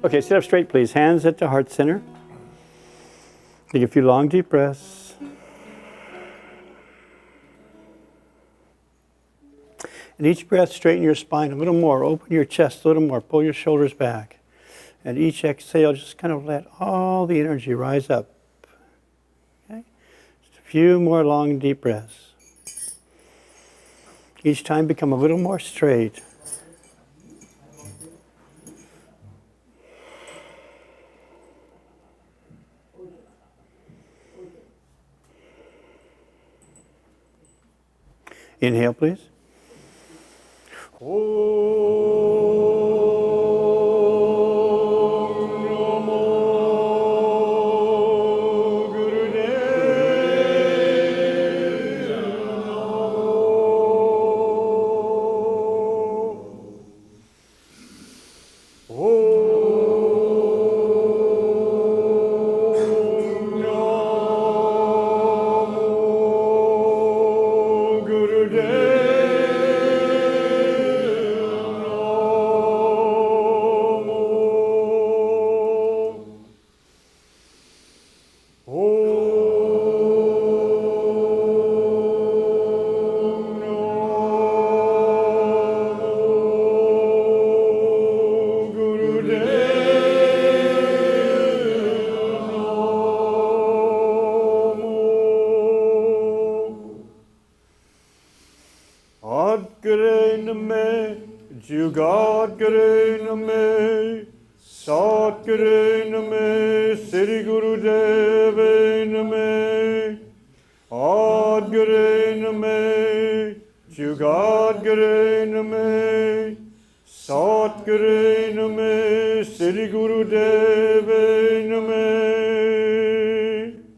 Okay, sit up straight, please. Hands at the heart center. Take a few long, deep breaths. And each breath, straighten your spine a little more. Open your chest a little more. Pull your shoulders back. And each exhale, just kind of let all the energy rise up. Okay? Just a few more long, deep breaths. Each time become a little more straight. Inhale, please.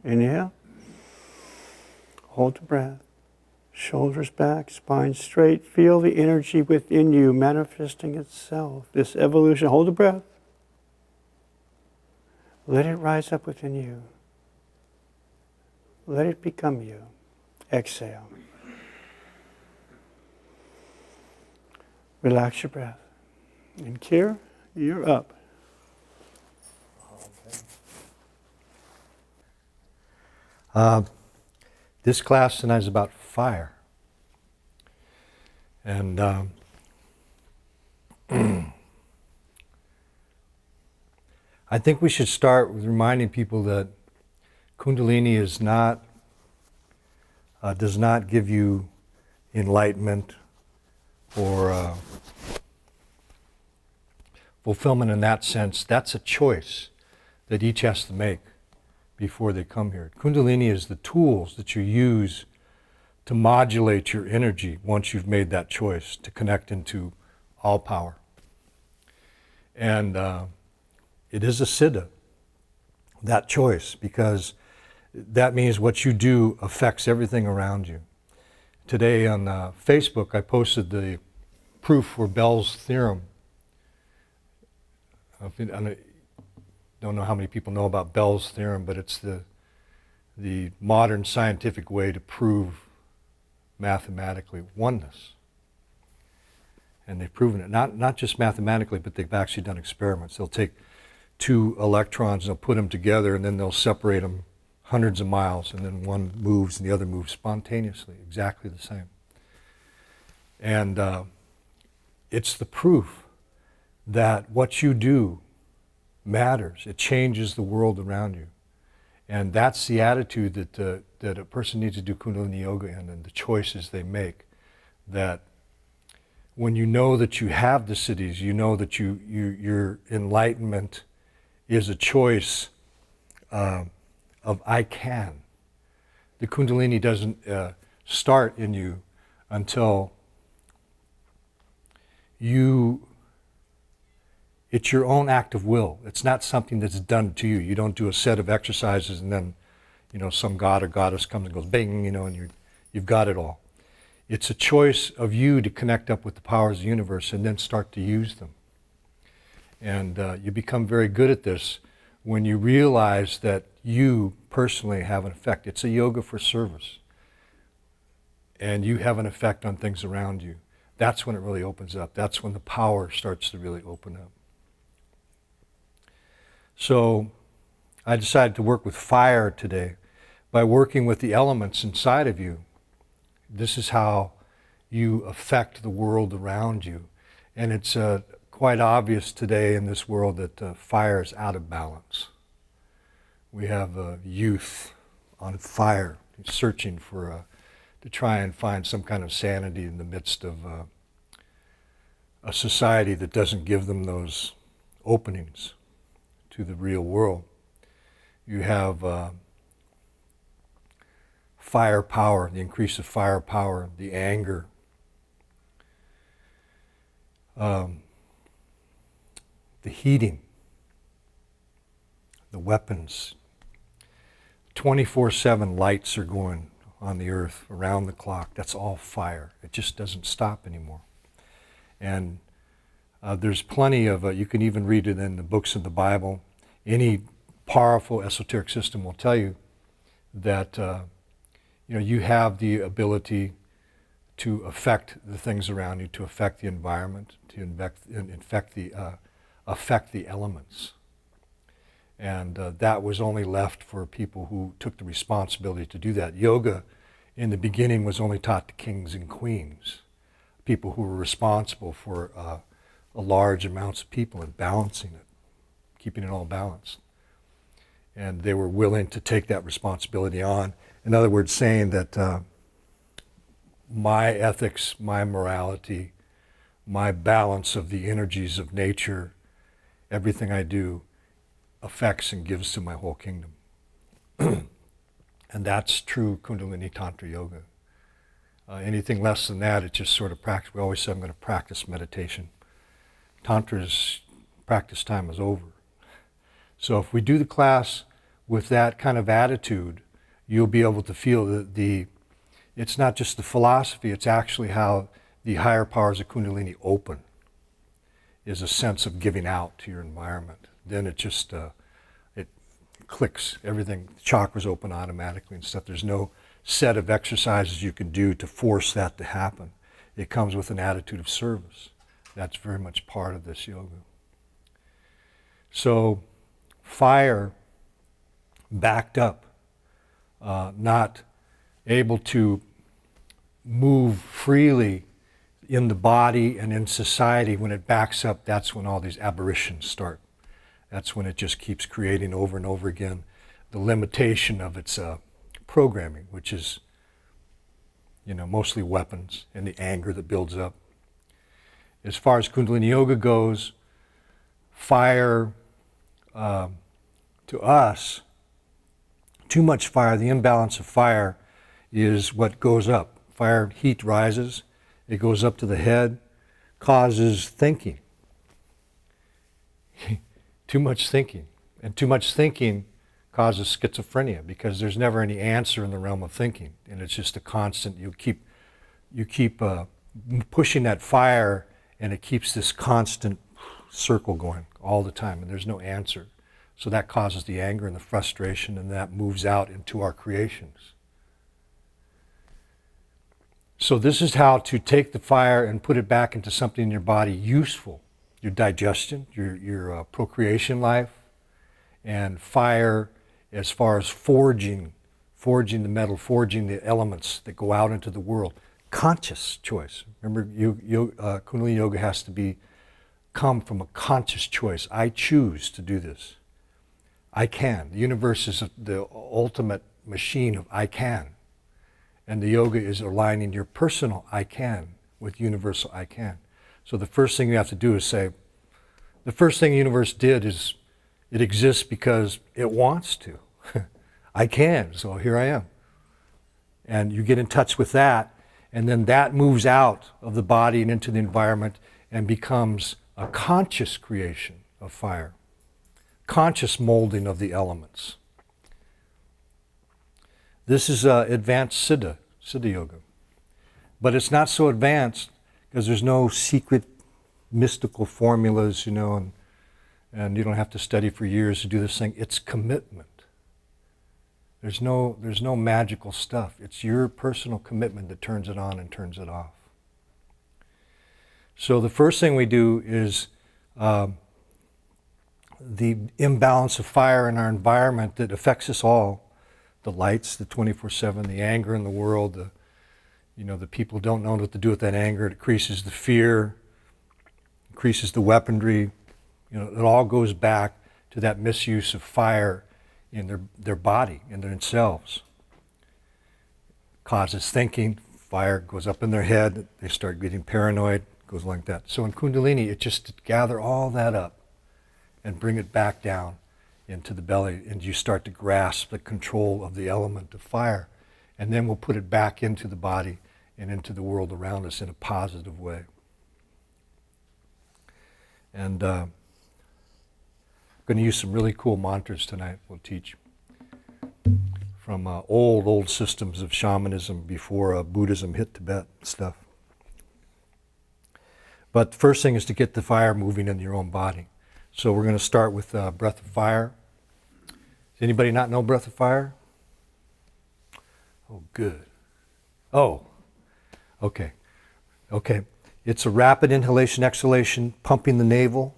Inhale. Hold the breath. Shoulders back, spine straight. Feel the energy within you manifesting itself. This evolution. Hold the breath. Let it rise up within you. Let it become you. Exhale. Relax your breath. And Kira, you're up. This class tonight is about fire. And I think we should start with reminding people that Kundalini is not, does not give you enlightenment or fulfillment in that sense. That's a choice that each has to make before they come here. Kundalini is the tools that you use to modulate your energy once you've made that choice to connect into all power. And it is a siddha, that choice, because that means what you do affects everything around you. Today on Facebook, I posted the proof for Bell's theorem. I don't know how many people know about Bell's theorem, but it's the modern scientific way to prove mathematically oneness. And they've proven it, not just mathematically, but they've actually done experiments. They'll take two electrons and they'll put them together and then they'll separate them hundreds of miles, and then one moves and the other moves spontaneously, exactly the same. And it's the proof that what you do matters. It changes the world around you. And that's the attitude that a person needs to do Kundalini Yoga in, and the choices they make. That when you know that you have the siddhis, you know that your enlightenment is a choice of I can. The Kundalini doesn't start in you until it's your own act of will. It's not something that's done to you. You don't do a set of exercises and then, some god or goddess comes and goes bing, and you've got it all. It's a choice of you to connect up with the powers of the universe and then start to use them. And you become very good at this when you realize that you personally have an effect. It's a yoga for service. And you have an effect on things around you. That's when it really opens up. That's when the power starts to really open up. So I decided to work with fire today. By working with the elements inside of you, this is how you affect the world around you. And it's quite obvious today in this world that fire is out of balance. We have youth on fire, searching for to try and find some kind of sanity in the midst of a society that doesn't give them those openings to the real world. You have firepower, the increase of firepower, the anger, the heating, the weapons. 24/7 lights are going on the earth around the clock. That's all fire. It just doesn't stop anymore. And there's plenty of, you can even read it in the books of the Bible. Any powerful esoteric system will tell you that you have the ability to affect the things around you, to affect the environment, to affect the elements. And that was only left for people who took the responsibility to do that. Yoga, in the beginning, was only taught to kings and queens, people who were responsible for large amounts of people and balancing it, keeping it all balanced. And they were willing to take that responsibility on. In other words, saying that my ethics, my morality, my balance of the energies of nature, everything I do affects and gives to my whole kingdom. And that's true Kundalini Tantra Yoga. Anything less than that, it's just sort of practice. We always say, I'm going to practice meditation. Tantra's practice time is over. So if we do the class with that kind of attitude, you'll be able to feel that it's not just the philosophy, it's actually how the higher powers of Kundalini open, is a sense of giving out to your environment. Then it just, it clicks, everything, the chakras open automatically and stuff. There's no set of exercises you can do to force that to happen. It comes with an attitude of service. That's very much part of this yoga. So fire, backed up, not able to move freely in the body and in society, when it backs up, that's when all these aberrations start. That's when it just keeps creating over and over again the limitation of its programming, which is, mostly weapons and the anger that builds up. As far as Kundalini Yoga goes, fire, to us, too much fire, the imbalance of fire is what goes up. Fire heat rises, it goes up to the head, causes thinking. Too much thinking. And too much thinking causes schizophrenia, because there's never any answer in the realm of thinking. And it's just a constant, you keep pushing that fire, and it keeps this constant circle going all the time, and there's no answer. So that causes the anger and the frustration, and that moves out into our creations. So this is how to take the fire and put it back into something in your body useful. Your digestion, your procreation life, and fire as far as forging the metal, forging the elements that go out into the world. Conscious choice. Remember, Kundalini Yoga has to come from a conscious choice. I choose to do this. I can. The universe is the ultimate machine of I can. And the yoga is aligning your personal I can with universal I can. So the first thing you have to do is say, the first thing the universe did is it exists because it wants to. I can, so here I am. And you get in touch with that, and then that moves out of the body and into the environment and becomes a conscious creation of fire. Conscious molding of the elements. This is advanced Siddha Yoga. But it's not so advanced because there's no secret mystical formulas, and you don't have to study for years to do this thing. It's commitment. There's no magical stuff. It's your personal commitment that turns it on and turns it off. So the first thing we do is the imbalance of fire in our environment that affects us all. The lights, the 24/7, the anger in the world, the people don't know what to do with that anger. It increases the fear, increases the weaponry. It all goes back to that misuse of fire in their body, in themselves. Causes thinking, fire goes up in their head, they start getting paranoid, goes like that. So in Kundalini, it's just to gather all that up and bring it back down into the belly, and you start to grasp the control of the element of fire. And then we'll put it back into the body and into the world around us in a positive way. And I'm going to use some really cool mantras tonight we'll teach from old systems of shamanism before Buddhism hit Tibet and stuff. But the first thing is to get the fire moving in your own body. So we're going to start with breath of fire. Does anybody not know breath of fire? Oh, good. Oh, okay. It's a rapid inhalation, exhalation, pumping the navel.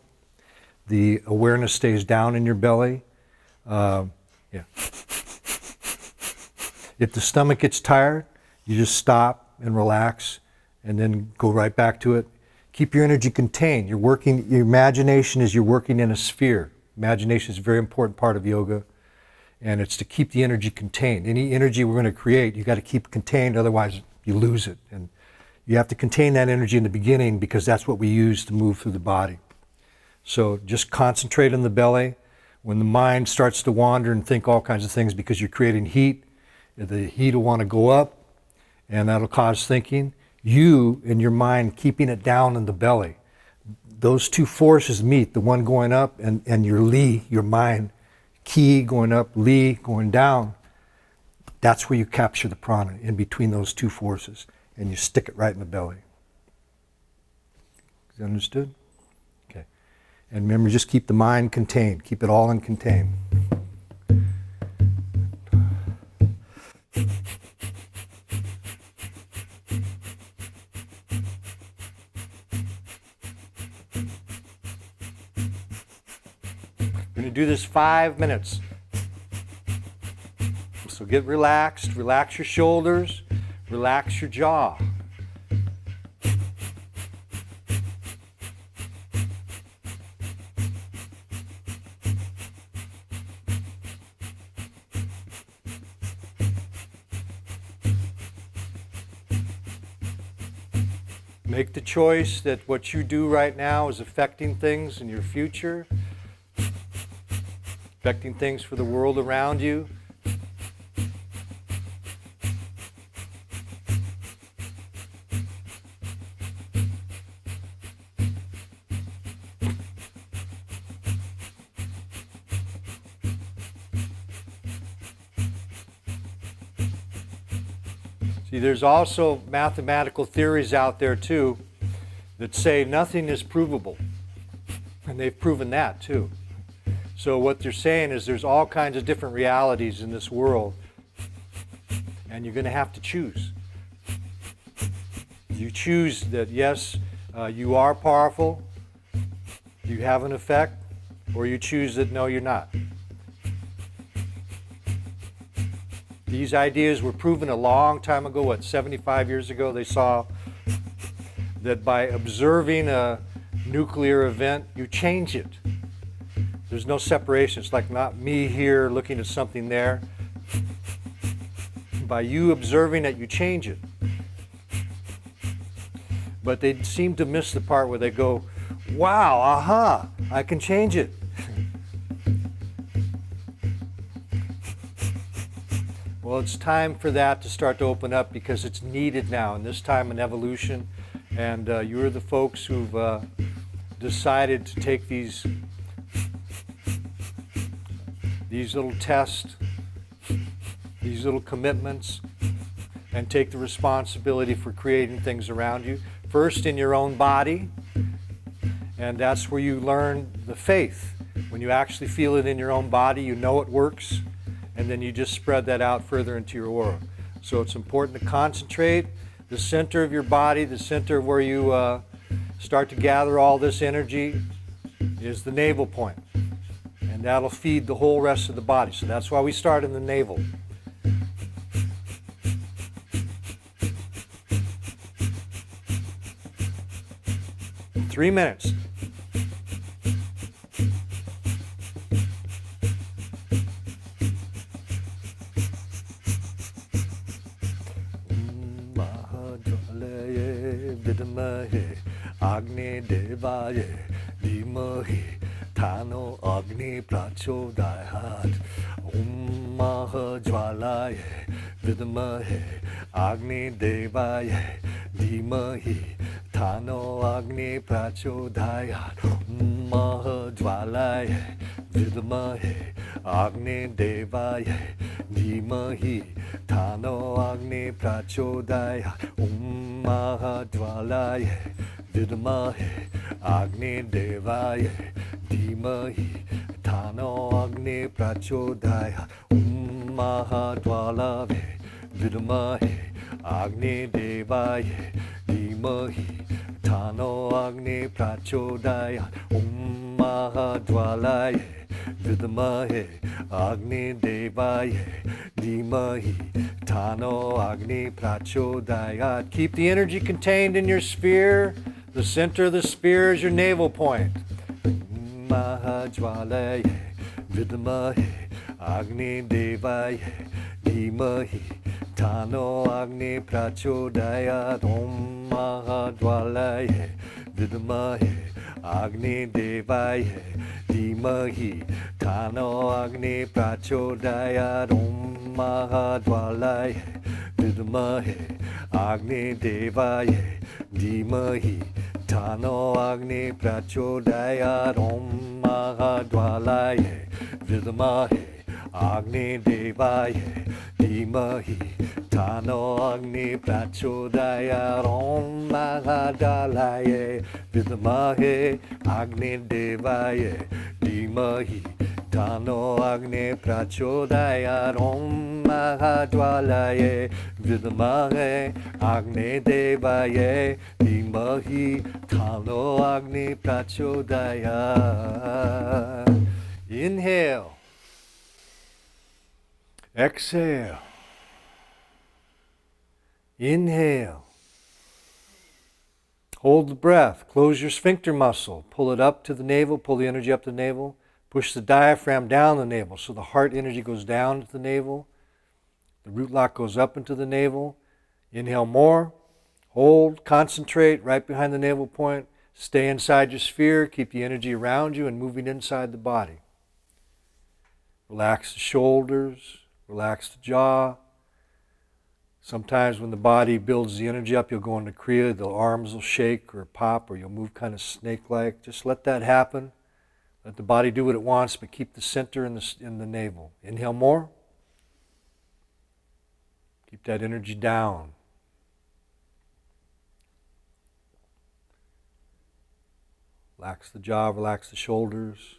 The awareness stays down in your belly. Yeah. If the stomach gets tired, you just stop and relax and then go right back to it. Keep your energy contained. Your imagination is you're working in a sphere. Imagination is a very important part of yoga, and it's to keep the energy contained. Any energy we're going to create, you got to keep contained, otherwise you lose it. And you have to contain that energy in the beginning because that's what we use to move through the body. So just concentrate on the belly. When the mind starts to wander and think all kinds of things because you're creating heat, the heat will want to go up, and that'll cause thinking. You, in your mind, keeping it down in the belly. Those two forces meet, the one going up and your li, your mind, ki going up, li going down. That's where you capture the prana, in between those two forces, and you stick it right in the belly. Is that understood? Okay. And remember, just keep the mind contained. Keep it all in contained. We're going to do this 5 minutes. So get relaxed, relax your shoulders, relax your jaw. Make the choice that what you do right now is affecting things in your future, affecting things for the world around you. See, there's also mathematical theories out there too that say nothing is provable, and they've proven that too. So what they're saying is there's all kinds of different realities in this world, and you're going to have to choose. You choose that yes, you are powerful, you have an effect, or you choose that no, you're not. These ideas were proven a long time ago, 75 years ago. They saw that by observing a nuclear event, you change it. There's no separation. It's like not me here looking at something there. By you observing it, you change it. But they seem to miss the part where they go, wow, aha, I can change it. Well, it's time for that to start to open up because it's needed now in this time in evolution. And you're the folks who've decided to take these little tests, these little commitments, and take the responsibility for creating things around you. First in your own body, and that's where you learn the faith. When you actually feel it in your own body, you know it works. And then you just spread that out further into your aura. So it's important to concentrate. The center of your body, the center where you start to gather all this energy, is the navel point. that'll feed the whole rest of the body. So that's why we start in the navel. Three minutes. Vidmahe Agni Devaye Dhimahi Thano Agni Prachodayat Om Mahajwalaye Vidmahe Agni Devaye Dhimahi Thano Agni Prachodayat Om Mahajwalaye Vidmahe Agni Devaye Dhimahi Thano Agni Prachodayat Om Mahajwalaye Vidmahe Agni Devaye Dhimahi Thano Agni Prachodayat Om Mahajwalaye Vidmahe Agni Devaye Dhimahi Thano Agni Prachodayat Om Mahajwalaye Vidmahe Agni Devaye Dhimahi Thano Agni Prachodayat. Keep the energy contained in your sphere. The center of the sphere is your navel point. Mahajwalaye Vidmahe Agni Devaye Dhimahi Thano Agni Prachodayat. Om Mahajwalaye Vidmahe Agni Devaye Dhimahi Thano Agni Prachodayat. Om Mahajwalaye Vidmahe Agni Devaye Dhimahi Thano Agni Prachodayat. Om Mahajwalaye Vidmahe Agni Devaye Dhimahi Thano Agni Prachodayat. Om Mahajwalaye Vidmahe Agni Devaye Dhimahi Thano Agni Prachodayat. Om Mahajwalaye Vidmahe Agni Devaye Dhimahi Thano Agni Prachodayat. Inhale. Exhale. Inhale. Hold the breath. Close your sphincter muscle. Pull it up to the navel. Pull the energy up to the navel. Push the diaphragm down the navel so the heart energy goes down to the navel. The root lock goes up into the navel. Inhale more. Hold. Concentrate right behind the navel point. Stay inside your sphere. Keep the energy around you and moving inside the body. Relax the shoulders. Relax the jaw. Sometimes when the body builds the energy up, you'll go into Kriya, the arms will shake or pop, or you'll move kind of snake-like. Just let that happen. Let the body do what it wants, but keep the center in the navel. Inhale more. Keep that energy down. Relax the jaw, relax the shoulders.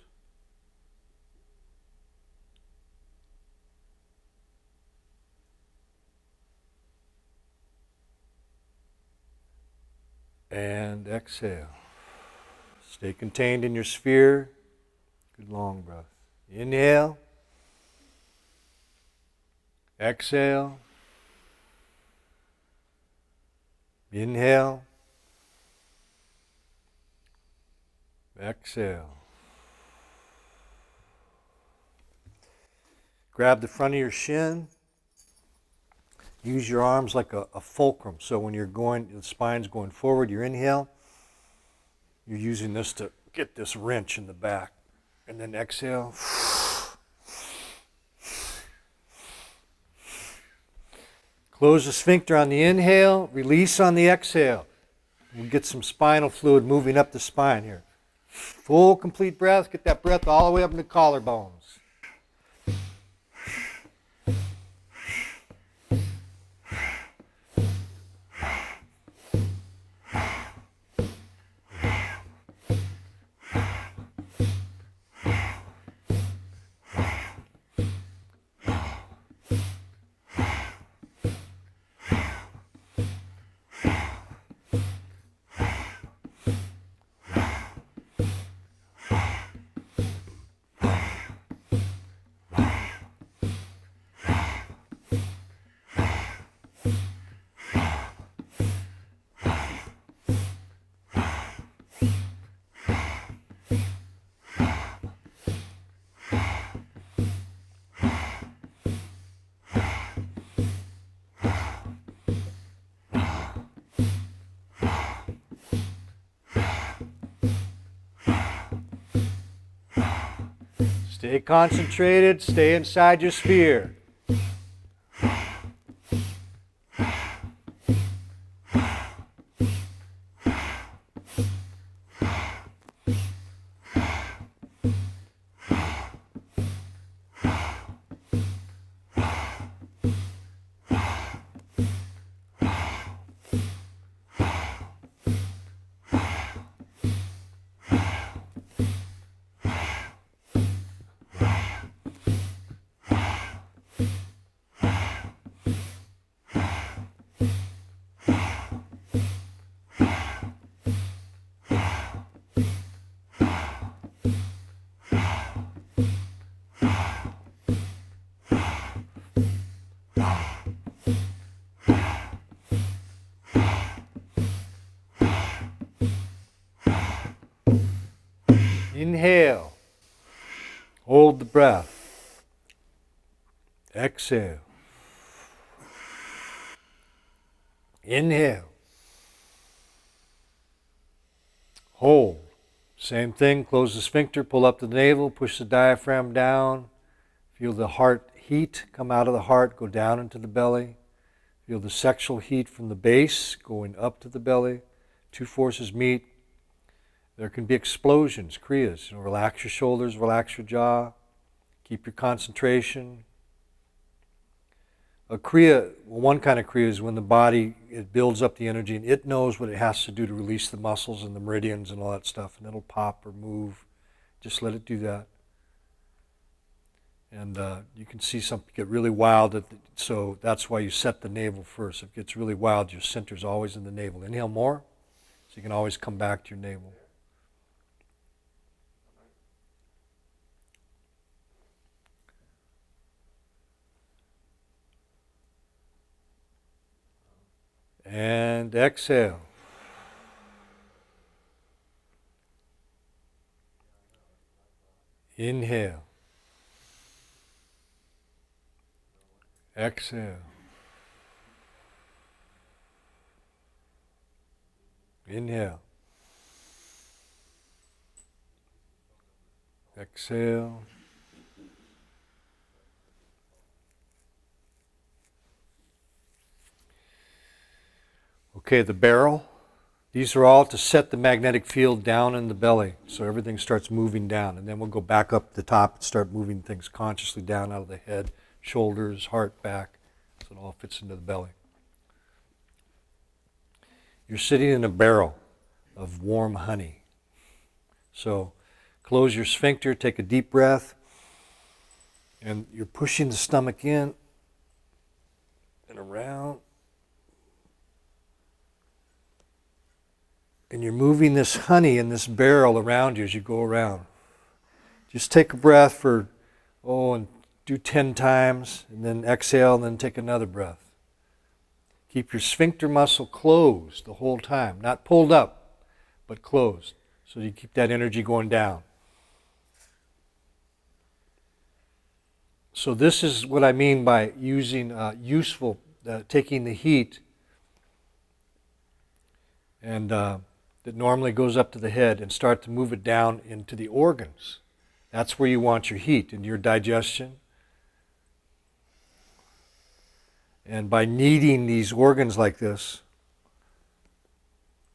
And exhale. Stay contained in your sphere. Good long breath. Inhale. Exhale. Inhale. Exhale. Grab the front of your shin. Use your arms like a fulcrum. So when you're going, the spine's going forward, your inhale, you're using this to get this wrench in the back. And then exhale. Close the sphincter on the inhale, release on the exhale. We'll get some spinal fluid moving up the spine here. Full, complete breath. Get that breath all the way up in the collarbones. Stay concentrated, stay inside your sphere. Inhale. Hold the breath. Exhale. Inhale. Hold. Same thing. Close the sphincter, pull up the navel, push the diaphragm down. Feel the heart heat come out of the heart, go down into the belly. Feel the sexual heat from the base going up to the belly. Two forces meet. There can be explosions, kriyas. Relax your shoulders, relax your jaw. Keep your concentration. A kriya, one kind of kriya is when the body, it builds up the energy and it knows what it has to do to release the muscles and the meridians and all that stuff, and it'll pop or move. Just let it do that. And you can see something get really wild, so that's why you set the navel first. If it gets really wild, your center's always in the navel. Inhale more, so you can always come back to your navel. And exhale. Inhale. Exhale. Inhale. Exhale. Okay, the barrel. These are all to set the magnetic field down in the belly, so everything starts moving down. And then we'll go back up the top and start moving things consciously down out of the head, shoulders, heart, back, so it all fits into the belly. You're sitting in a barrel of warm honey. So close your sphincter, take a deep breath, and you're pushing the stomach in and around. And you're moving this honey in this barrel around you as you go around. Just take a breath for, and do 10 times, and then exhale, and then take another breath. Keep your sphincter muscle closed the whole time, not pulled up, but closed, so you keep that energy going down. So this is what I mean by using taking the heat and that normally goes up to the head and start to move it down into the organs. That's where you want your heat, in your digestion. And by kneading these organs like this,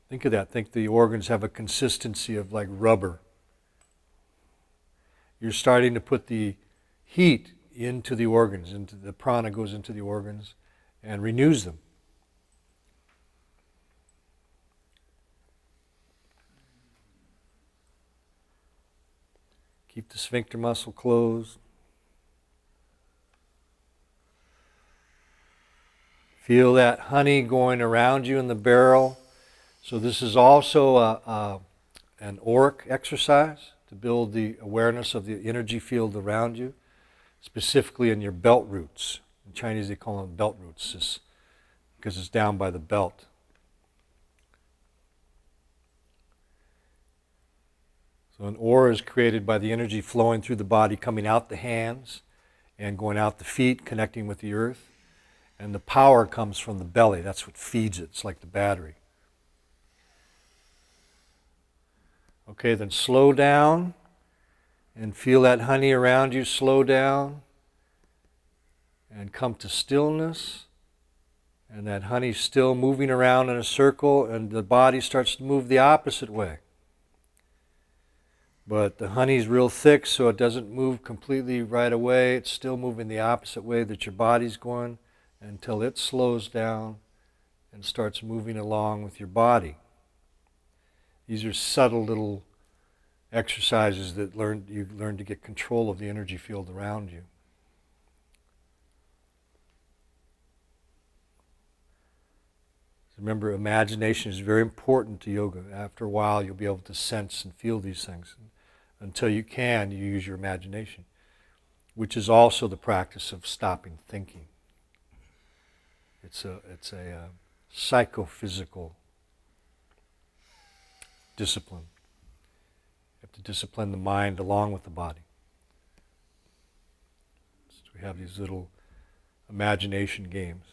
think of that. Think the organs have a consistency of like rubber. You're starting to put the heat into the organs, into the prana goes into the organs and renews them. Keep the sphincter muscle closed. Feel that honey going around you in the barrel. So this is also an auric exercise to build the awareness of the energy field around you, specifically in your belt roots. In Chinese they call them belt roots, because it's down by the belt. So an aura is created by the energy flowing through the body, coming out the hands and going out the feet, connecting with the earth. And the power comes from the belly. That's what feeds it. It's like the battery. Okay, then slow down And feel that honey around you slow down and come to stillness. And that honey's still moving around in a circle, and the body starts to move the opposite way. But the honey's real thick, so it doesn't move completely right away. It's still moving the opposite way that your body's going until it slows down and starts moving along with your body. These are subtle little exercises that you learn to get control of the energy field around you. Remember, imagination is very important to yoga. After a while, you'll be able to sense and feel these things. Until you can, you use your imagination, which is also the practice of stopping thinking. It's a psychophysical discipline. You have to discipline the mind along with the body. So we have these little imagination games.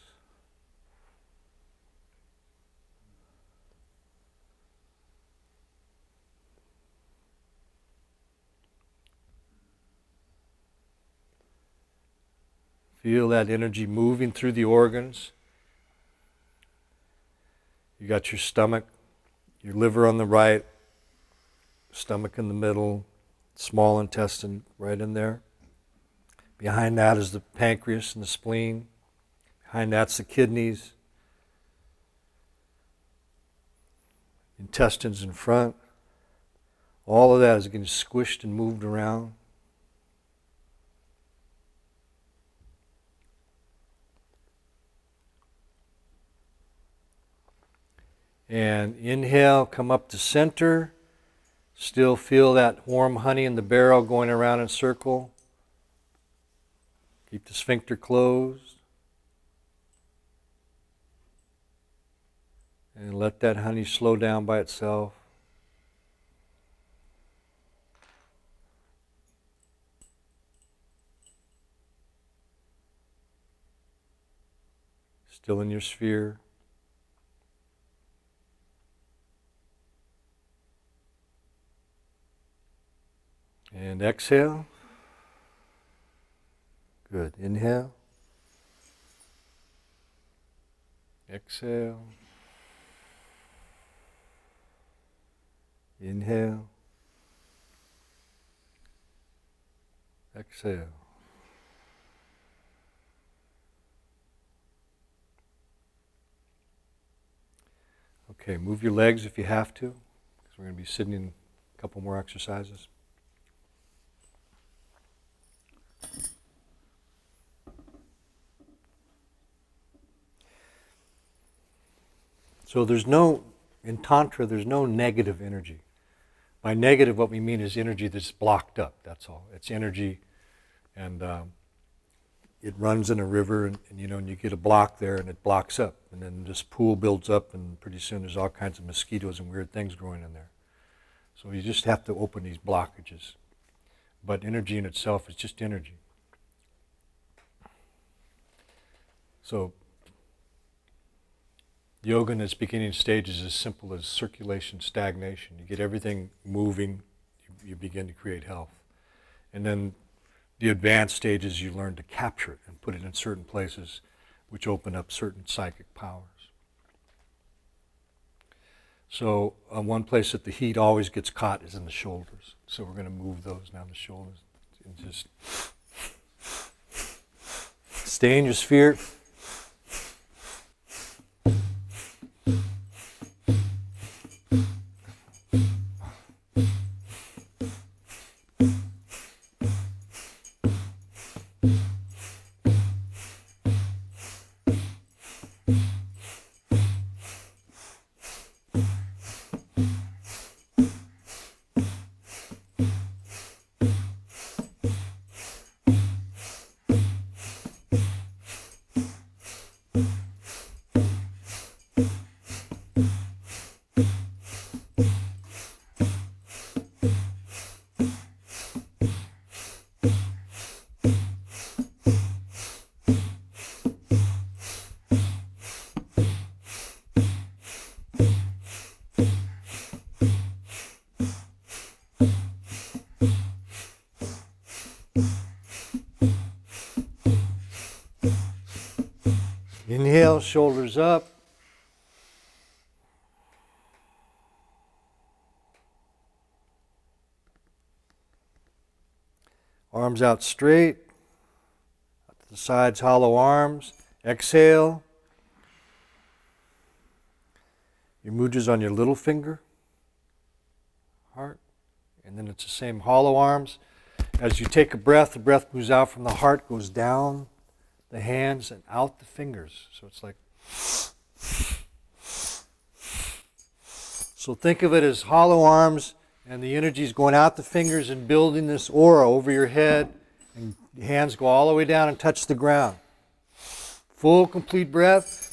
Feel that energy moving through the organs. You got your stomach, your liver on the right, stomach in the middle, small intestine right in there. Behind that is the pancreas and the spleen. Behind that's the kidneys. Intestines in front. All of that is getting squished and moved around. And inhale, come up to center. Still feel that warm honey in the barrel going around in a circle. Keep the sphincter closed. And let that honey slow down by itself. Still in your sphere. And exhale. Good. Inhale. Exhale. Inhale. Exhale. Okay, move your legs if you have to, because we're going to be sitting in a couple more exercises. So in Tantra, there's no negative energy. By negative, what we mean is energy that's blocked up, that's all. It's energy, and it runs in a river, and you get a block there, and it blocks up. And then this pool builds up, and pretty soon there's all kinds of mosquitoes and weird things growing in there. So you just have to open these blockages. But energy in itself is just energy. So yoga in its beginning stages is as simple as circulation, stagnation. You get everything moving, you begin to create health. And then the advanced stages, you learn to capture it and put it in certain places which open up certain psychic powers. So one place that the heat always gets caught is in the shoulders. So we're going to move those down the shoulders and just stay in your sphere. shoulders up. Arms out straight. Out to the sides, hollow arms. Exhale. Your mudras on your little finger, heart. And then it's the same hollow arms. As you take a breath, the breath moves out from the heart, goes down the hands and out the fingers. So it's like... So think of it as hollow arms, and the energy is going out the fingers and building this aura over your head, and your hands go all the way down and touch the ground. Full, complete breath.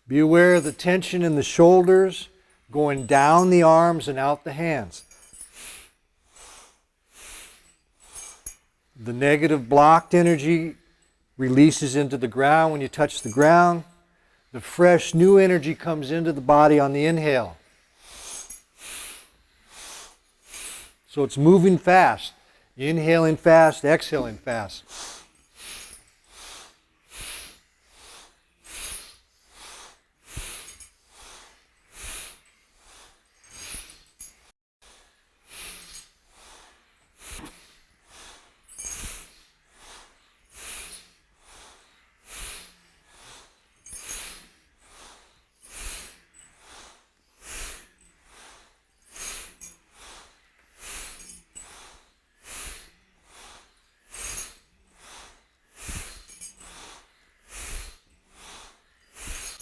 Be aware of the tension in the shoulders, going down the arms and out the hands. The negative blocked energy releases into the ground when you touch the ground. The fresh new energy comes into the body on the inhale. So it's moving fast. Inhaling fast, exhaling fast.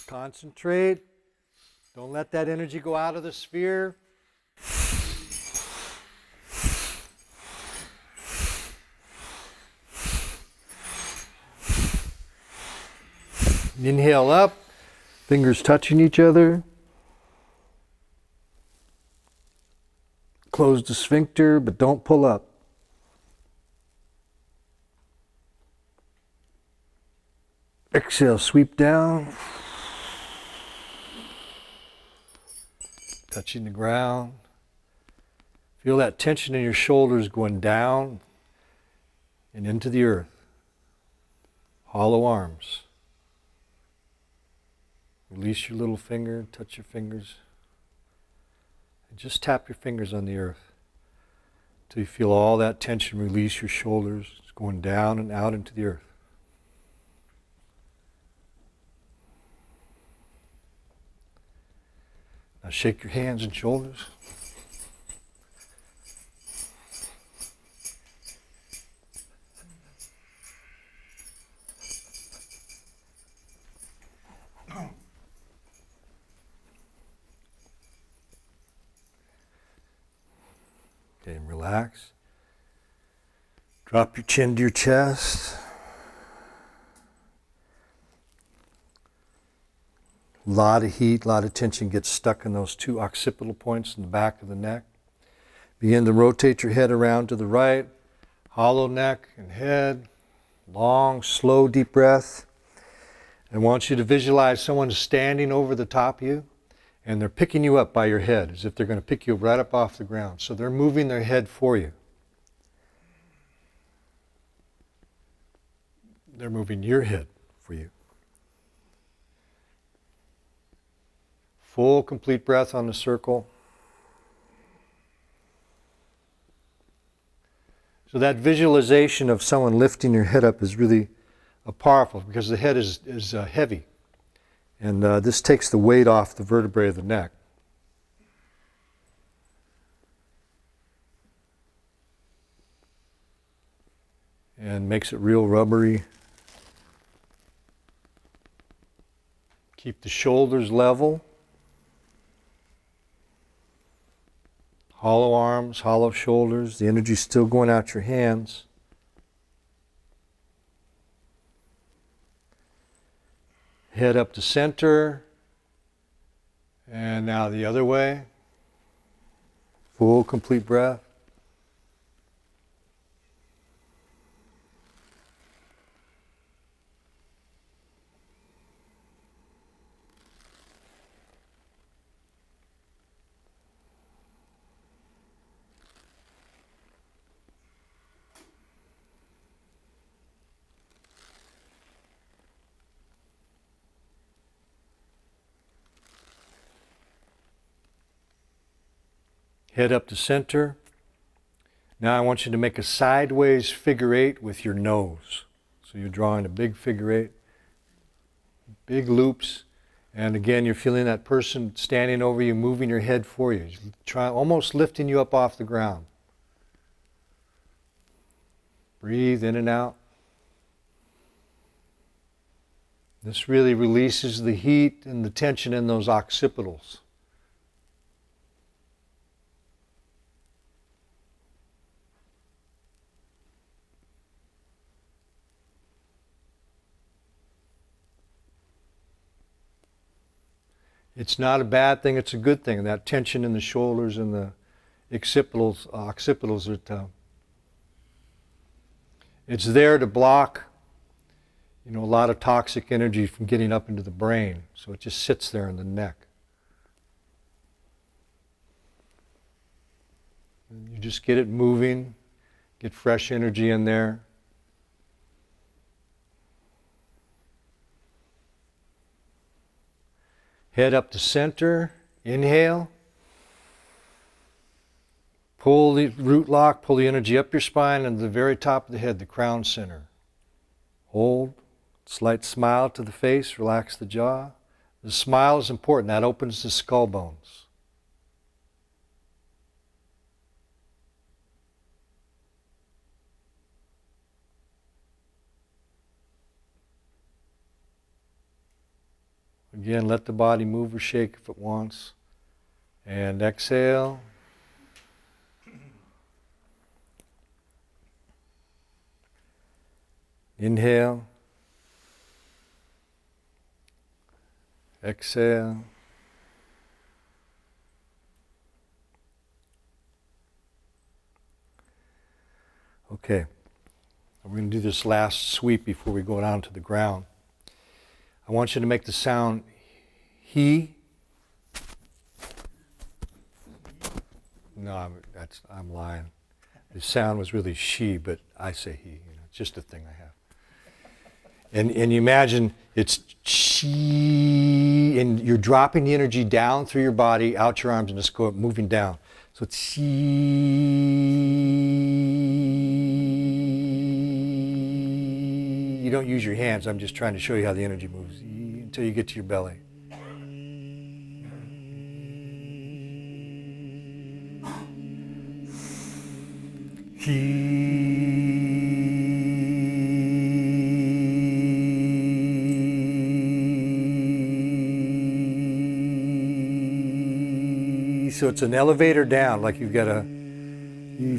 Concentrate. Don't let that energy go out of the sphere. Inhale up, fingers touching each other. Close the sphincter, but don't pull up. Exhale, sweep down. Touching the ground. Feel that tension in your shoulders going down and into the earth. Hollow arms. Release your little finger, touch your fingers. And just tap your fingers on the earth till you feel all that tension release your shoulders. It's going down and out into the earth. Now shake your hands and shoulders. Okay, and relax. Drop your chin to your chest. A lot of heat, a lot of tension gets stuck in those two occipital points in the back of the neck. Begin to rotate your head around to the right. Hollow neck and head. Long, slow, deep breath. I want you to visualize someone standing over the top of you, and they're picking you up by your head, as if they're going to pick you right up off the ground. So they're moving their head for you. They're moving your head for you. Full, complete breath on the circle. So that visualization of someone lifting your head up is really powerful, because the head is heavy. And this takes the weight off the vertebrae of the neck. And makes it real rubbery. Keep the shoulders level. Hollow arms, hollow shoulders. The energy's still going out your hands. Head up to center. And now the other way. Full, complete breath. Head up to center. Now I want you to make a sideways figure eight with your nose. So you're drawing a big figure eight, big loops. And again, you're feeling that person standing over you, moving your head for you, almost lifting you up off the ground. Breathe in and out. This really releases the heat and the tension in those occipitals. It's not a bad thing, it's a good thing. That tension in the shoulders and the occipitals, it's there to block, a lot of toxic energy from getting up into the brain. So it just sits there in the neck. And you just get it moving, get fresh energy in there. Head up to center, inhale. Pull the root lock, pull the energy up your spine and to the very top of the head, the crown center. Hold, slight smile to the face, relax the jaw. The smile is important, that opens the skull bones. Again, let the body move or shake if it wants. And exhale. Inhale. Exhale. Okay. We're going to do this last sweep before we go down to the ground. I want you to make the sound he. No, I'm lying. The sound was really she, but I say he. It's just a thing I have. And you imagine it's she, and you're dropping the energy down through your body, out your arms, and just go moving down. So it's she. You don't use your hands. I'm just trying to show you how the energy moves until you get to your belly. So it's an elevator down, like you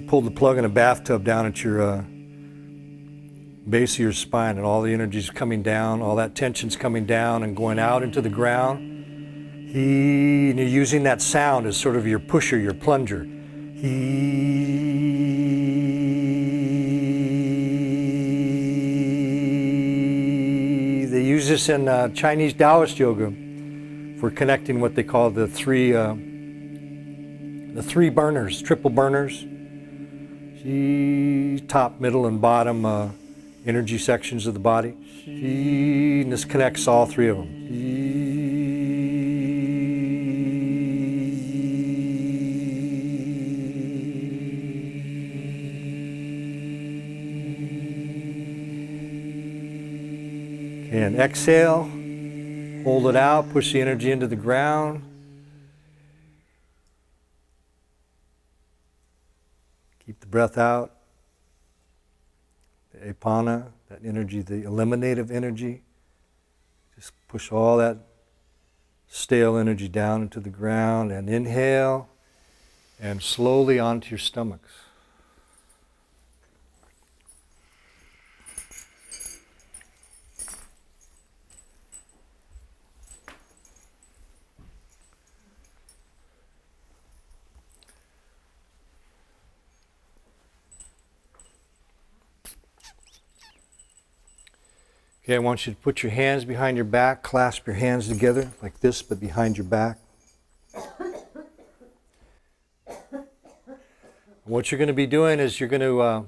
pulled the plug in a bathtub down at your base of your spine, and all the energy's coming down, all that tension's coming down and going out into the ground. And you're using that sound as sort of your pusher, your plunger. They use this in Chinese Taoist yoga for connecting what they call the three burners, triple burners. Top, middle, and bottom energy sections of the body. And this connects all three of them. And exhale, hold it out, push the energy into the ground. Keep the breath out. The apana, that energy, the eliminative energy. Just push all that stale energy down into the ground and inhale and slowly onto your stomachs. Okay, I want you to put your hands behind your back, clasp your hands together like this, but behind your back. What you're going to be doing is you're going to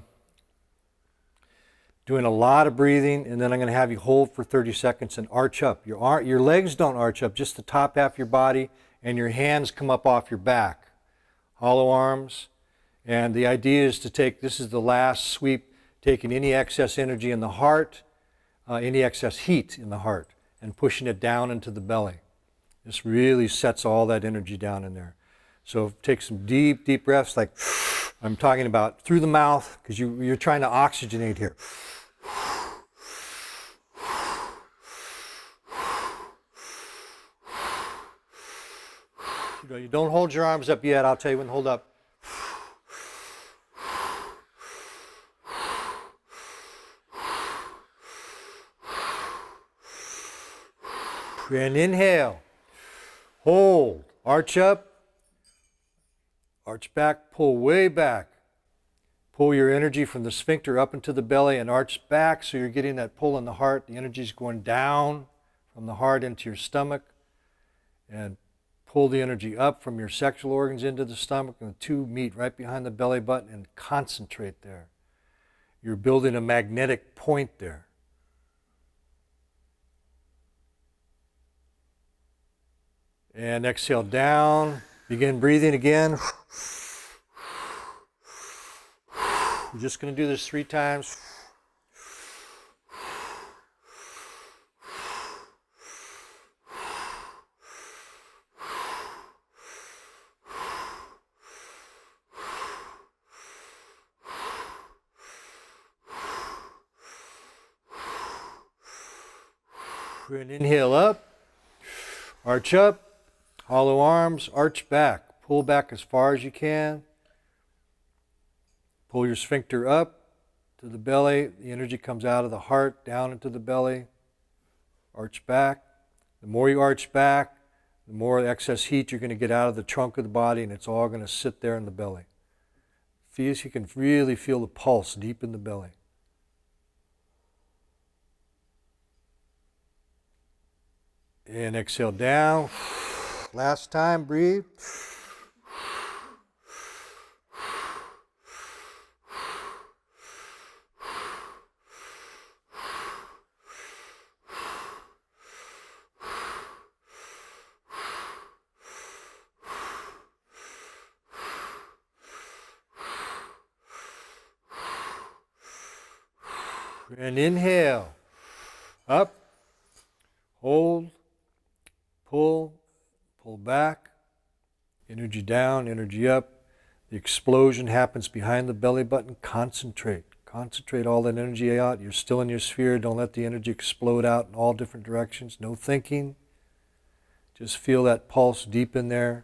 doing a lot of breathing, and then I'm going to have you hold for 30 seconds and arch up. Your legs don't arch up, just the top half of your body, and your hands come up off your back. hollow arms. And the idea is to take, this is the last sweep, taking any excess energy in the heart, any excess heat in the heart, and pushing it down into the belly. This really sets all that energy down in there. So take some deep, deep breaths, like I'm talking about through the mouth, because you're trying to oxygenate here. You don't hold your arms up yet. I'll tell you when to hold up. And inhale. Hold. Arch up. Arch back. Pull way back. Pull your energy from the sphincter up into the belly and arch back so you're getting that pull in the heart. The energy is going down from the heart into your stomach. And pull the energy up from your sexual organs into the stomach, and the two meet right behind the belly button and concentrate there. You're building a magnetic point there. And exhale down. Begin breathing again. We're just going to do this 3 times. And inhale up, arch up, hollow arms, arch back. Pull back as far as you can. Pull your sphincter up to the belly. The energy comes out of the heart down into the belly. Arch back. The more you arch back, the more excess heat you're going to get out of the trunk of the body, and it's all going to sit there in the belly. You can really feel the pulse deep in the belly. And exhale down. Last time, breathe. And inhale. Up. Hold. Pull back, energy down, energy up. The explosion happens behind the belly button. Concentrate all that energy out. You're still in your sphere. Don't let the energy explode out in all different directions. No thinking. Just feel that pulse deep in there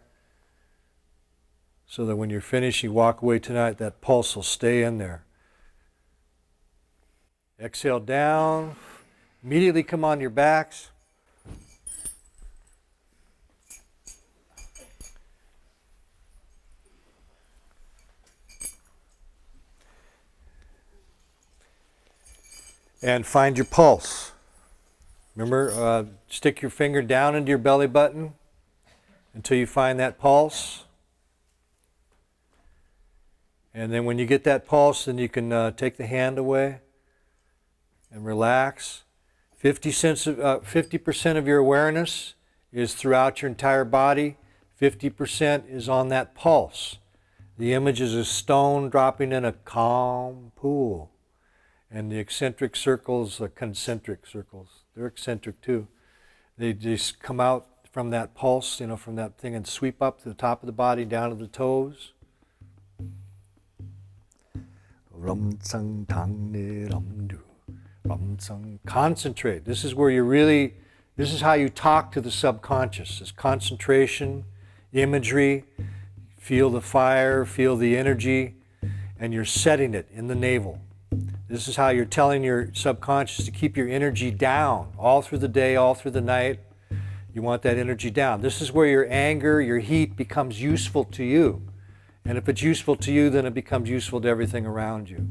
so that when you're finished, you walk away tonight, that pulse will stay in there. Exhale down. Immediately come on your backs. And find your pulse. Remember, stick your finger down into your belly button until you find that pulse. And then when you get that pulse, then you can take the hand away and relax. 50% of your awareness is throughout your entire body. 50% is on that pulse. The image is a stone dropping in a calm pool. And the eccentric circles are concentric circles. They're eccentric too. They just come out from that pulse, from that thing and sweep up to the top of the body, down to the toes. Concentrate. This is where this is how you talk to the subconscious. It's concentration, imagery, feel the fire, feel the energy, and you're setting it in the navel. This is how you're telling your subconscious to keep your energy down all through the day, all through the night. You want that energy down. This is where your anger, your heat becomes useful to you. And if it's useful to you, then it becomes useful to everything around you.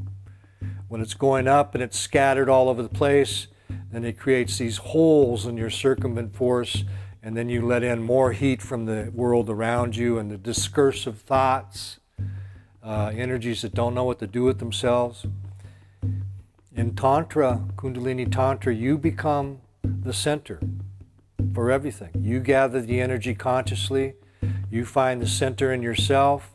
When it's going up and it's scattered all over the place, then it creates these holes in your circumvent force, and then you let in more heat from the world around you and the discursive thoughts, energies that don't know what to do with themselves. In Tantra, Kundalini Tantra, you become the center for everything. You gather the energy consciously. You find the center in yourself.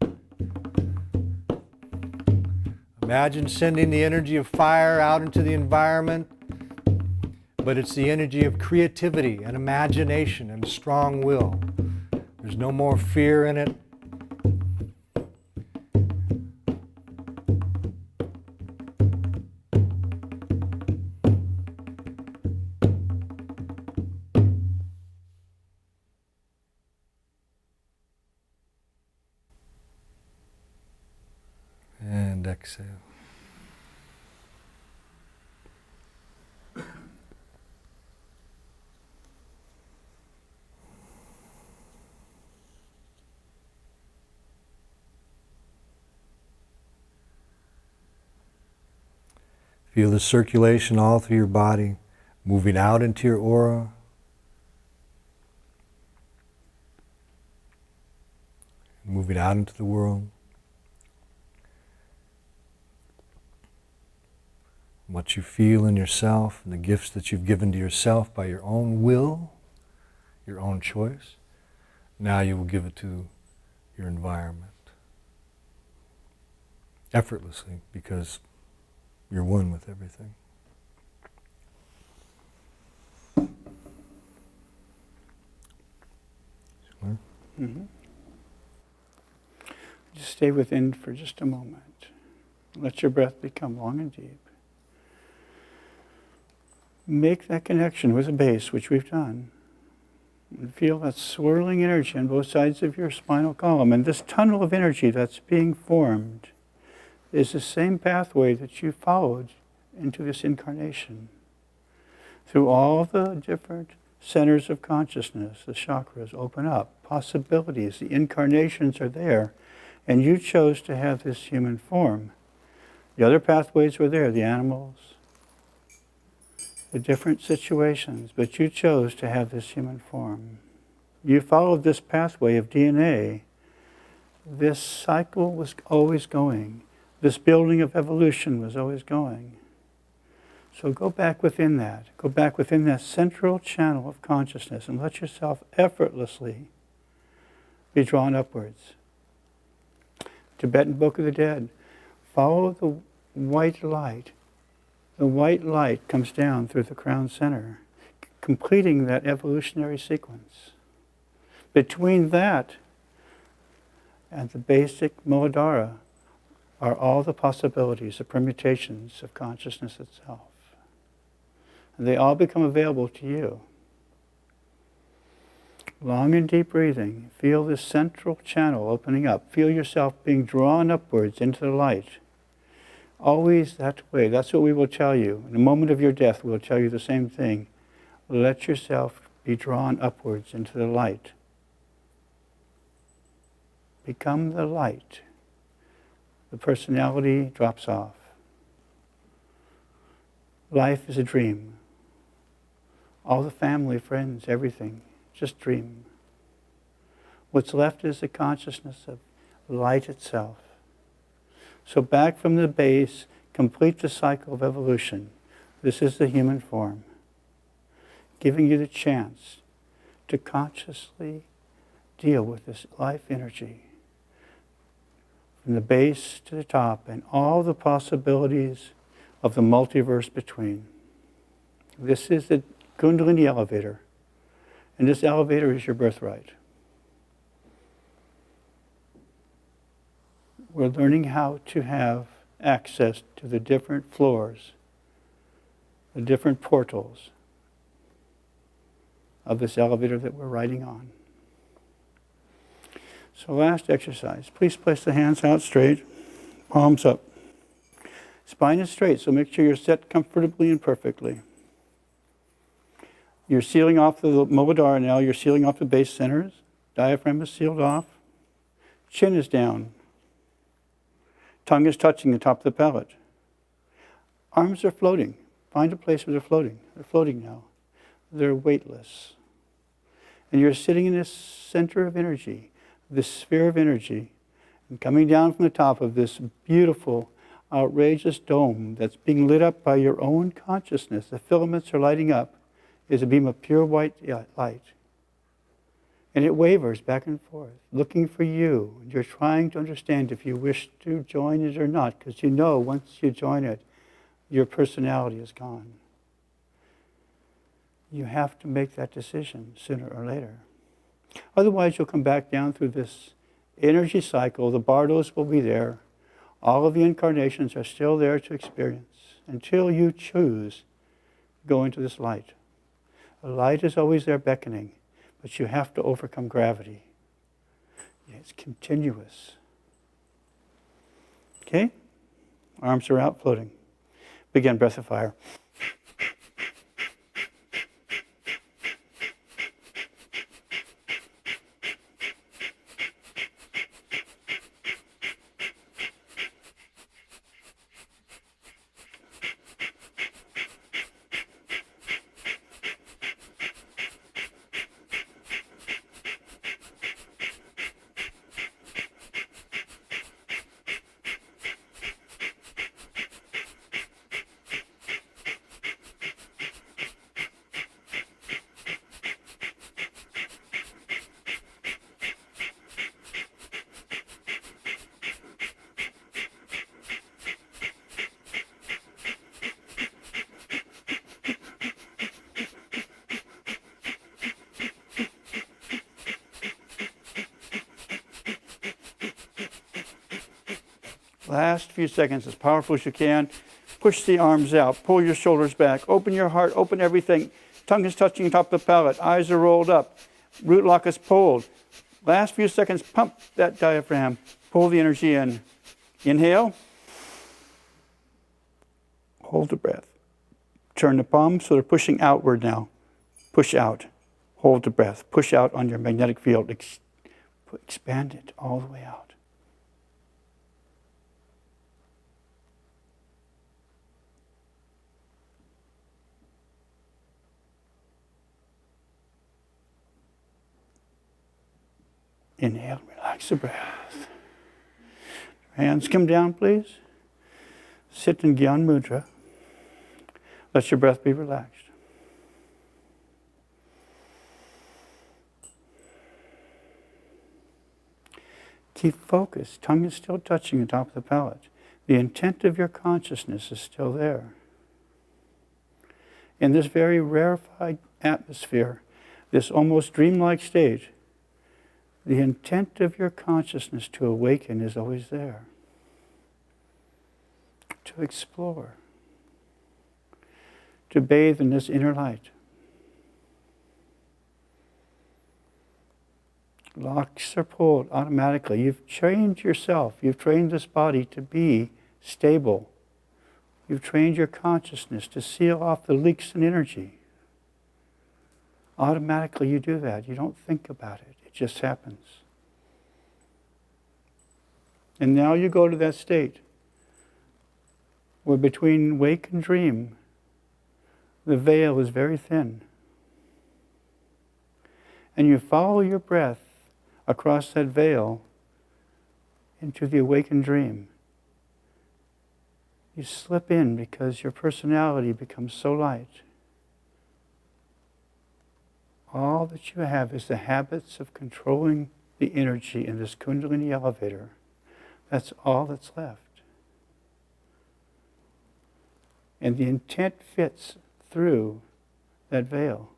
Imagine sending the energy of fire out into the environment, but it's the energy of creativity and imagination and strong will. There's no more fear in it. And exhale. Feel the circulation all through your body, moving out into your aura. Moving out into the world. What you feel in yourself and the gifts that you've given to yourself by your own will, your own choice. Now you will give it to your environment. Effortlessly, because you're one with everything. Mm-hmm. Just stay within for just a moment. Let your breath become long and deep. Make that connection with the base, which we've done. And feel that swirling energy on both sides of your spinal column. And this tunnel of energy that's being formed is the same pathway that you followed into this incarnation. Through all the different centers of consciousness, the chakras open up, possibilities, the incarnations are there, and you chose to have this human form. The other pathways were there, the animals, the different situations, but you chose to have this human form. You followed this pathway of DNA. This cycle was always going. This building of evolution was always going. So go back within that. Go back within that central channel of consciousness and let yourself effortlessly be drawn upwards. Tibetan Book of the Dead. Follow the white light. The white light comes down through the crown center, completing that evolutionary sequence. Between that and the basic Muladhara are all the possibilities, the permutations of consciousness itself. And they all become available to you. Long and deep breathing. Feel this central channel opening up. Feel yourself being drawn upwards into the light. Always that way. That's what we will tell you. In the moment of your death, we'll tell you the same thing. Let yourself be drawn upwards into the light. Become the light. The personality drops off. Life is a dream. All the family, friends, everything, just dream. What's left is the consciousness of light itself. So back from the base, complete the cycle of evolution. This is the human form, giving you the chance to consciously deal with this life energy from the base to the top and all the possibilities of the multiverse between. This is the Kundalini elevator, and this elevator is your birthright. We're learning how to have access to the different floors, the different portals of this elevator that we're riding on. So last exercise, please place the hands out straight, palms up. Spine is straight, so make sure you're set comfortably and perfectly. You're sealing off the Muladhara now, you're sealing off the base centers. Diaphragm is sealed off. Chin is down. Tongue is touching the top of the palate. Arms are floating. Find a place where they're floating. They're floating now. They're weightless. And you're sitting in this center of energy, this sphere of energy, and coming down from the top of this beautiful, outrageous dome that's being lit up by your own consciousness. The filaments are lighting up. Is a beam of pure white light. And it wavers back and forth, looking for you. And you're trying to understand if you wish to join it or not, because you know once you join it, your personality is gone. You have to make that decision sooner or later. Otherwise, you'll come back down through this energy cycle. The bardos will be there. All of the incarnations are still there to experience until you choose to go into this light. The light is always there beckoning, but you have to overcome gravity. It's continuous. Okay? Arms are out, floating. Begin breath of fire. Last few seconds, as powerful as you can. Push the arms out. Pull your shoulders back. Open your heart. Open everything. Tongue is touching the top of the palate. Eyes are rolled up. Root lock is pulled. Last few seconds, pump that diaphragm. Pull the energy in. Inhale. Hold the breath. Turn the palms so they're pushing outward now. Push out. Hold the breath. Push out on your magnetic field. Expand it all the way out. Inhale, relax the breath. Hands come down, please. Sit in Gyan Mudra. Let your breath be relaxed. Keep focused. Tongue is still touching the top of the palate. The intent of your consciousness is still there. In this very rarefied atmosphere, this almost dreamlike stage, the intent of your consciousness to awaken is always there. To explore. To bathe in this inner light. Locks are pulled automatically. You've trained yourself. You've trained this body to be stable. You've trained your consciousness to seal off the leaks in energy. Automatically you do that. You don't think about it. It just happens. And now you go to that state where between wake and dream, the veil is very thin. And you follow your breath across that veil into the awakened dream. You slip in because your personality becomes so light. All that you have is the habits of controlling the energy in this Kundalini elevator. That's all that's left. And the intent fits through that veil.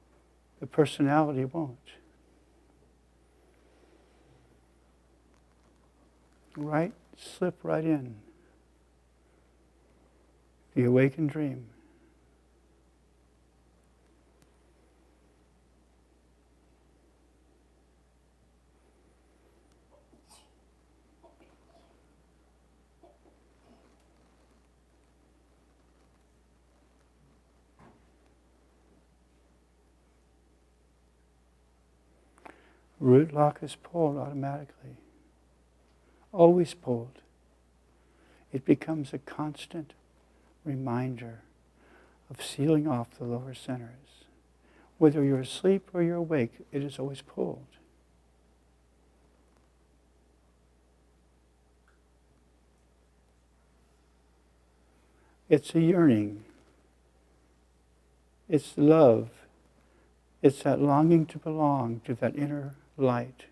The personality won't. Right? Slip right in. The awakened dream. Root lock is pulled automatically. Always pulled. It becomes a constant reminder of sealing off the lower centers. Whether you're asleep or you're awake, it is always pulled. It's a yearning. It's love. It's that longing to belong to that inner light.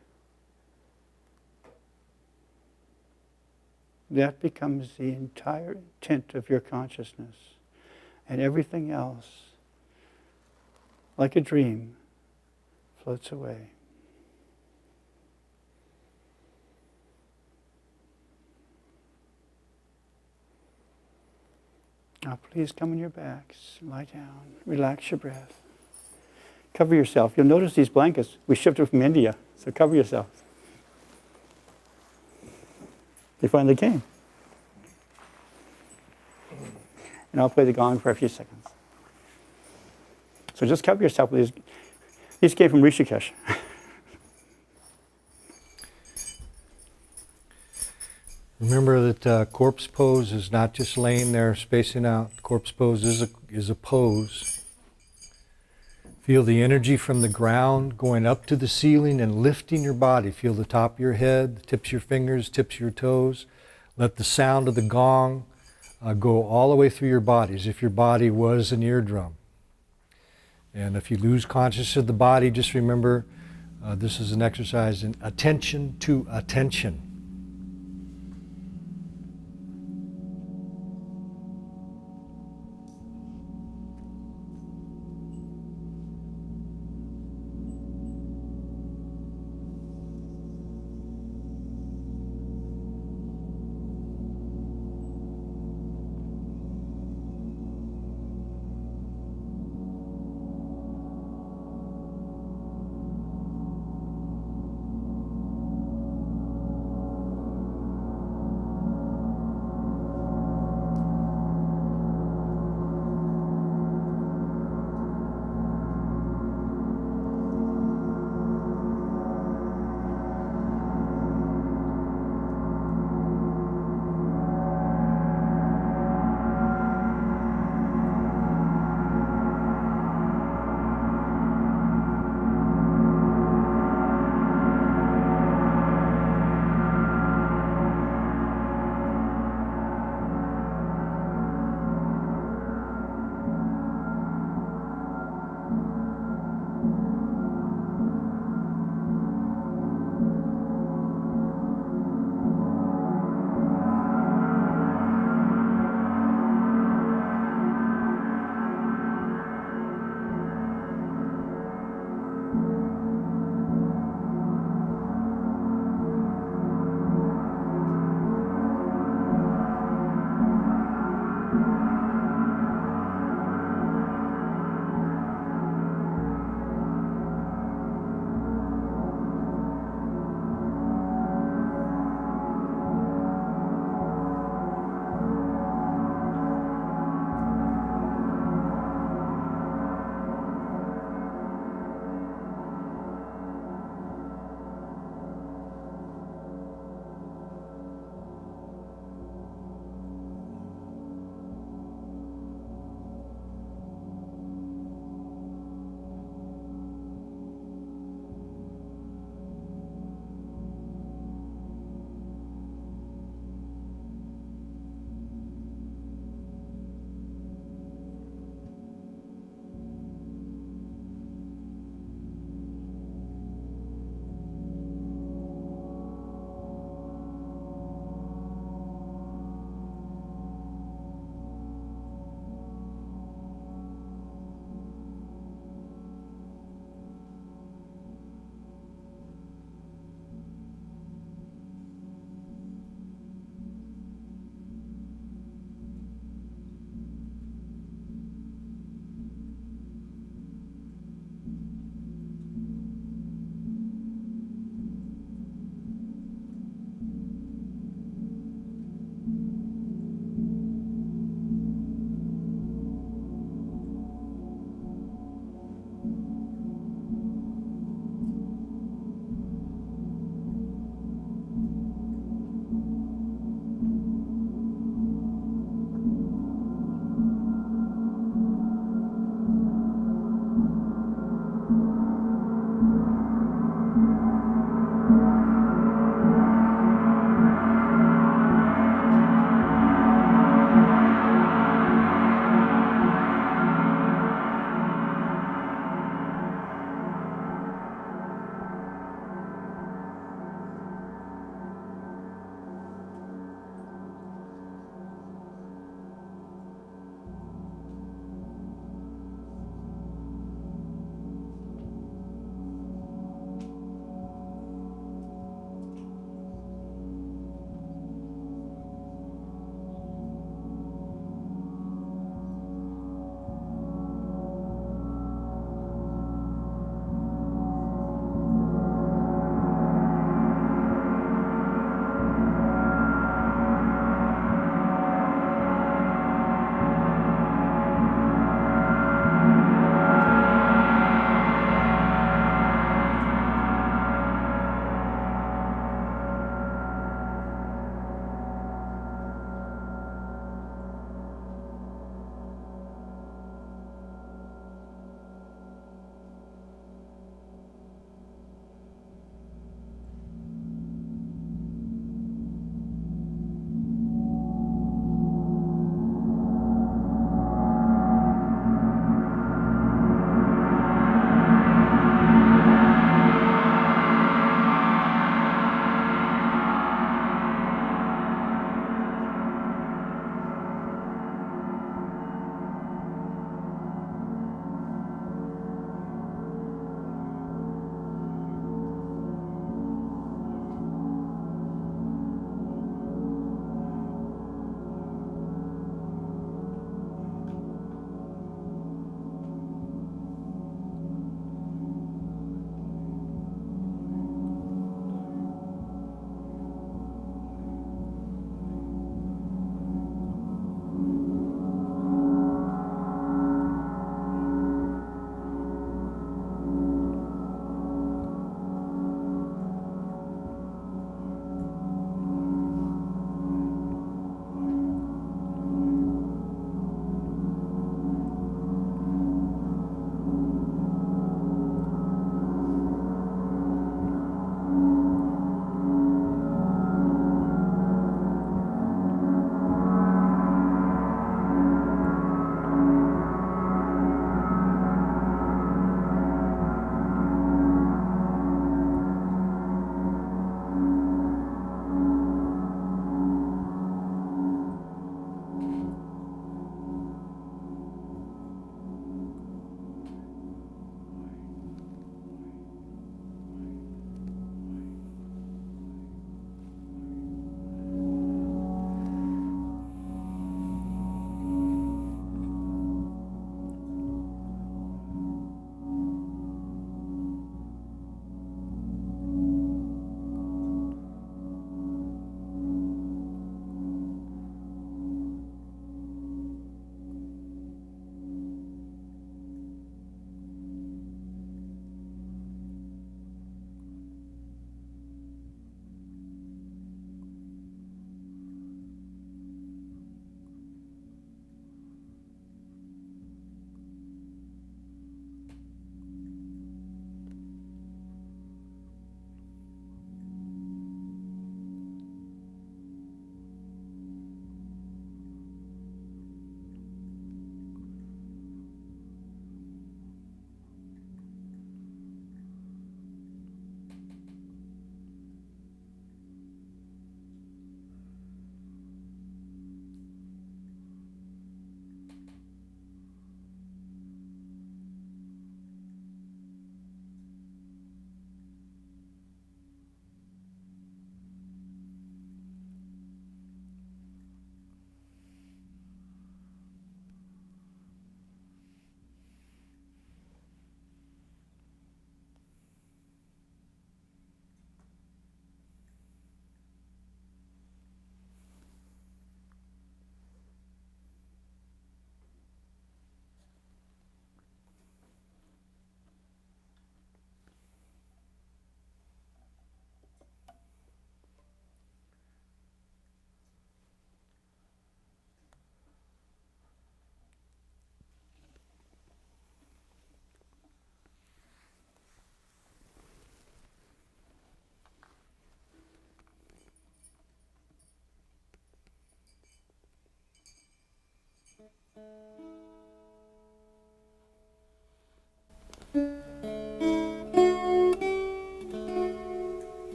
That becomes the entire intent of your consciousness. And everything else, like a dream, floats away. Now please come on your backs, lie down, relax your breath. Cover yourself. You'll notice these blankets, we shipped them from India, so cover yourself. They finally came. And I'll play the gong for a few seconds. So just cover yourself with these. These came from Rishikesh. Remember that corpse pose is not just laying there spacing out. Corpse pose is a pose. Feel the energy from the ground going up to the ceiling and lifting your body. Feel the top of your head, the tips of your fingers, tips of your toes. Let the sound of the gong go all the way through your body, as if your body was an eardrum. And if you lose consciousness of the body, just remember this is an exercise in attention to attention.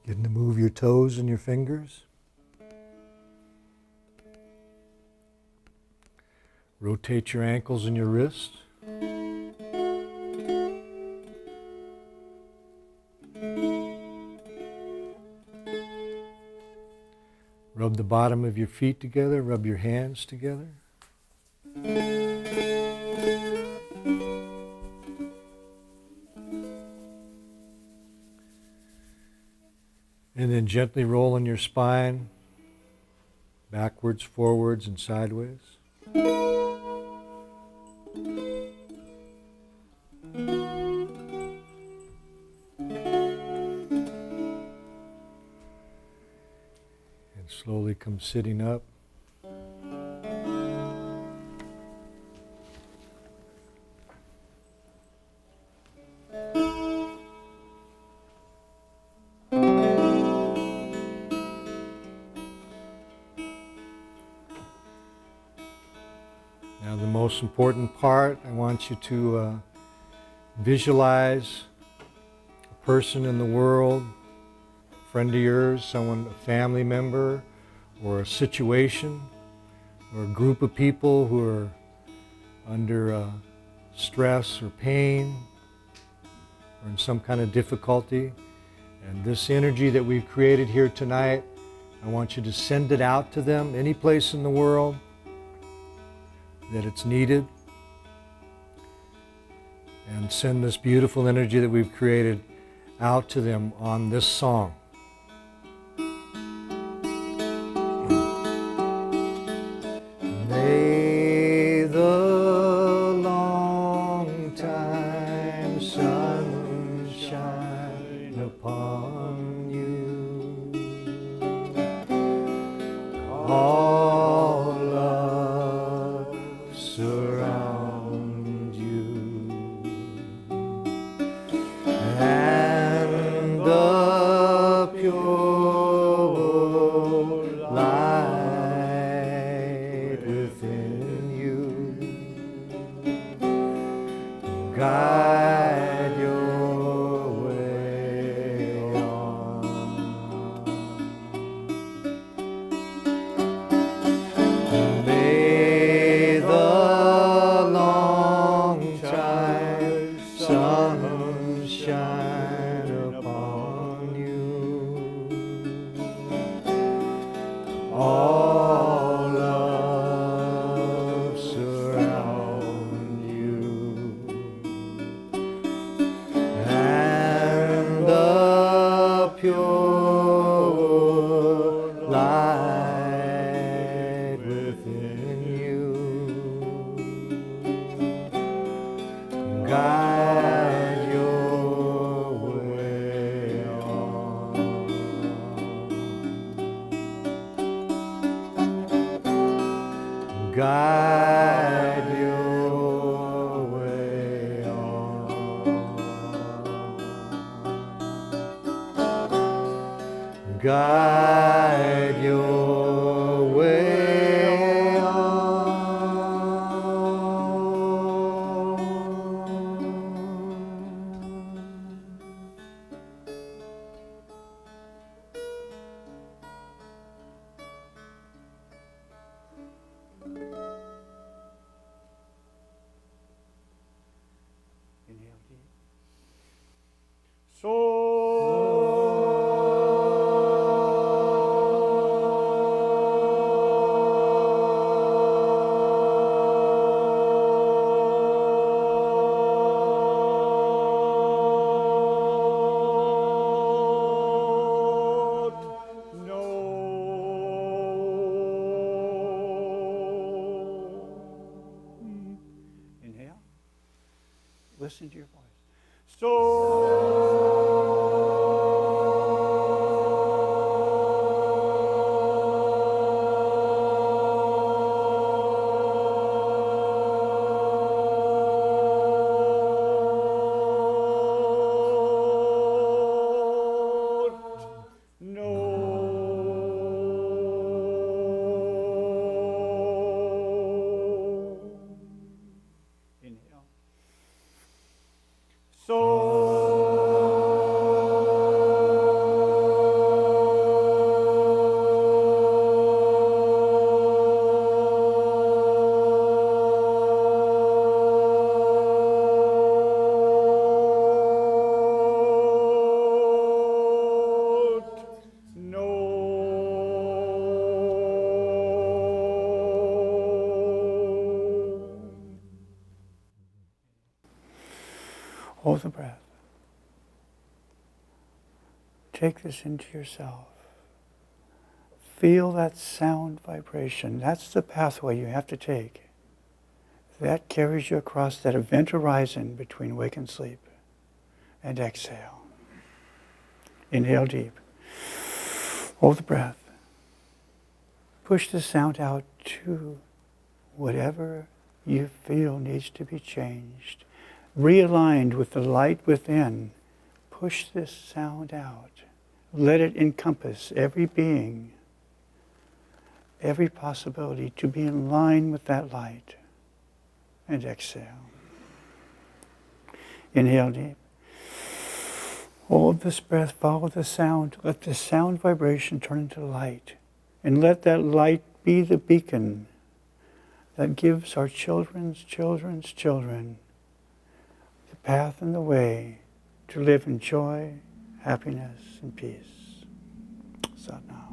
Begin to move your toes and your fingers. Rotate your ankles and your wrists. Rub the bottom of your feet together, rub your hands together. And then gently roll in your spine, backwards, forwards, and sideways. And slowly come sitting up. Now the most important part, I want you to visualize a person in the world, a friend of yours, someone, a family member, or a situation, or a group of people who are under stress or pain, or in some kind of difficulty. And this energy that we've created here tonight, I want you to send it out to them, any place in the world that it's needed, and send this beautiful energy that we've created out to them on this song. May the long time sun shine upon you. All love surround you, and the pure light within you guide your way on. May the long time sun shine upon you. All love surround you, and the pure light within you guide your way on. Guide your way on. Guide your way Inhale deep. So. Listen to your voice. So. Inhale. Hold the breath. Take this into yourself. Feel that sound vibration. That's the pathway you have to take. That carries you across that event horizon between wake and sleep. And exhale. Inhale deep. Hold the breath. Push the sound out to whatever you feel needs to be changed. Realigned with the light within, push this sound out. Let it encompass every being, every possibility to be in line with that light. And exhale. Inhale deep. Hold this breath, follow the sound. Let the sound vibration turn into light. And let that light be the beacon that gives our children's children the path and the way to live in joy, happiness, and peace. Sat Nam.